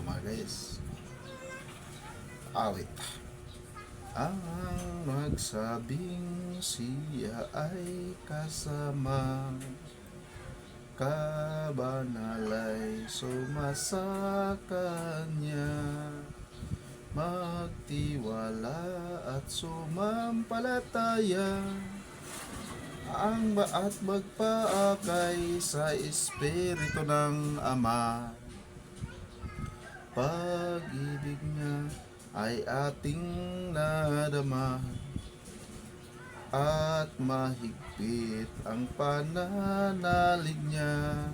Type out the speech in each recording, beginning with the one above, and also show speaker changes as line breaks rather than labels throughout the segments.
mga guys. Awit. Ang magsabing siya ay kasama, kabanalay sumasa kanya, magtiwala at sumampalataya, at magpaakay sa Espiritu ng Ama. Pag-ibig niya ay ating nadama, at mahigpit ang pananalig niya.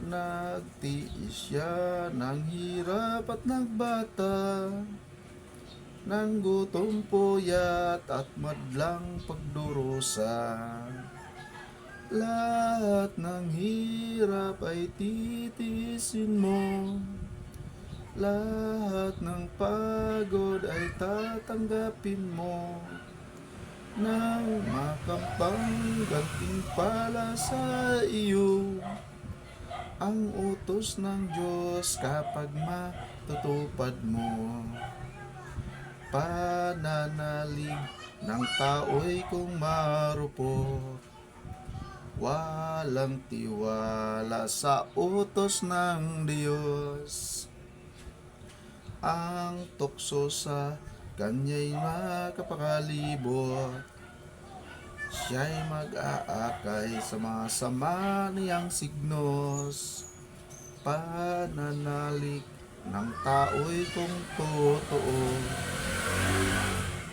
Nagtiis siya ng hirap at nagbata, ng gutom, puyat at madlang pagdurusa. Lahat ng hirap ay titiisin mo, lahat ng pagod ay tatanggapin mo, nang makamtang gantimpala sa iyo ang utos ng Diyos kapag matutupad mo. Pananalig ng tao'y kung marupok, walang tiwala sa utos ng Diyos. Ang tukso sa kanya'y makapakalibot, siya'y mag-aakay sa mga sama niyang signos. Pananalig ng tao'y kung totoo,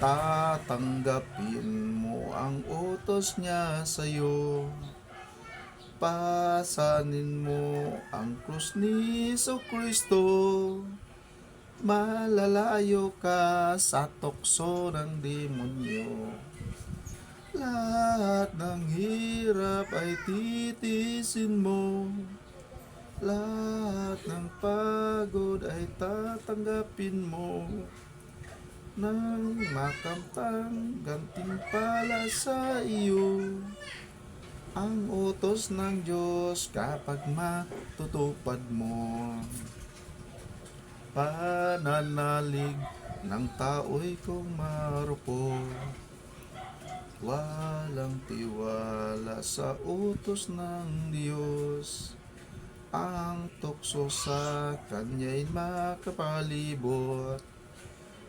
tatanggapin mo ang utos niya sa'yo. Pasanin mo ang krus ni Jesucristo, malalayo ka sa tukso ng demonyo. Lahat ng hirap ay titiisin mo, lahat ng pagod ay tatanggapin mo, nang makamtang gantimpala sa iyo ang utos ng Diyos kapag matutupad mo. Pananalig ng tao'y kung marupok, walang tiwala sa utos ng Diyos. Ang tukso sa kanya'y makapalibot,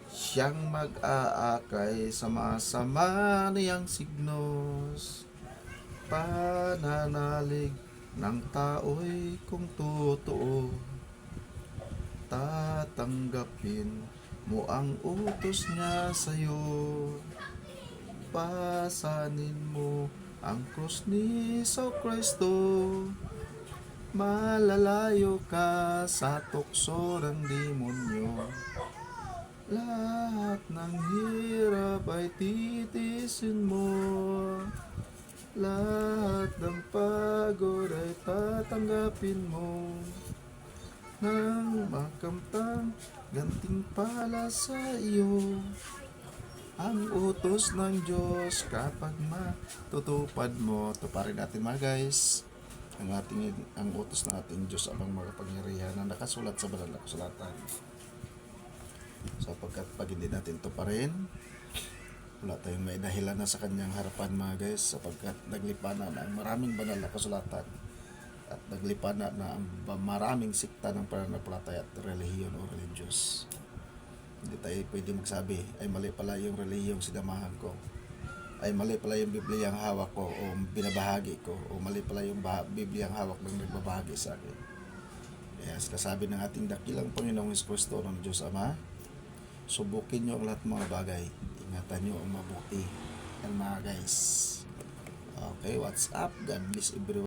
siyang mag-aakay sa masama niyang signos. Pananalig ng tao'y kung totoo, tatanggapin mo ang utos niya sa'yo. Pasanin mo ang krus ni Jesucristo, malalayo ka sa tukso ng demonyo. Lahat ng hirap ay titiisin mo, lahat ng pagod ay tatanggapin mo, nang makamtang gantimpala sa iyo ang utos ng Diyos kapag matutupad mo. Tuparin natin mga guys ang utos ng ating Diyos amang makapangyarihan na nakasulat sa banal na kasulatan. Sapagkat pag hindi natin tuparin, wala tayong may dahilan na sa kanyang harapan mga guys, sapagkat naglipana na ang maraming banal na kasulatan at naglipana na ang maraming sikta ng pananampalataya at relihiyon o religious. Hindi tayo pwede magsabi ay mali pala yung relihiyong sinamahan ko, ay mali pala yung Bibliyang hawak ko o binabahagi ko, o mali pala yung Bibliyang hawak ng nagbabahagi sa akin. Kaya sinasabi ng ating dakilang Panginoong Jesucristo ng Diyos Ama, subukin nyo ang lahat mga bagay, ingatan nyo ang mabuti. Yan mga guys. Okay, what's up? God bless everyone.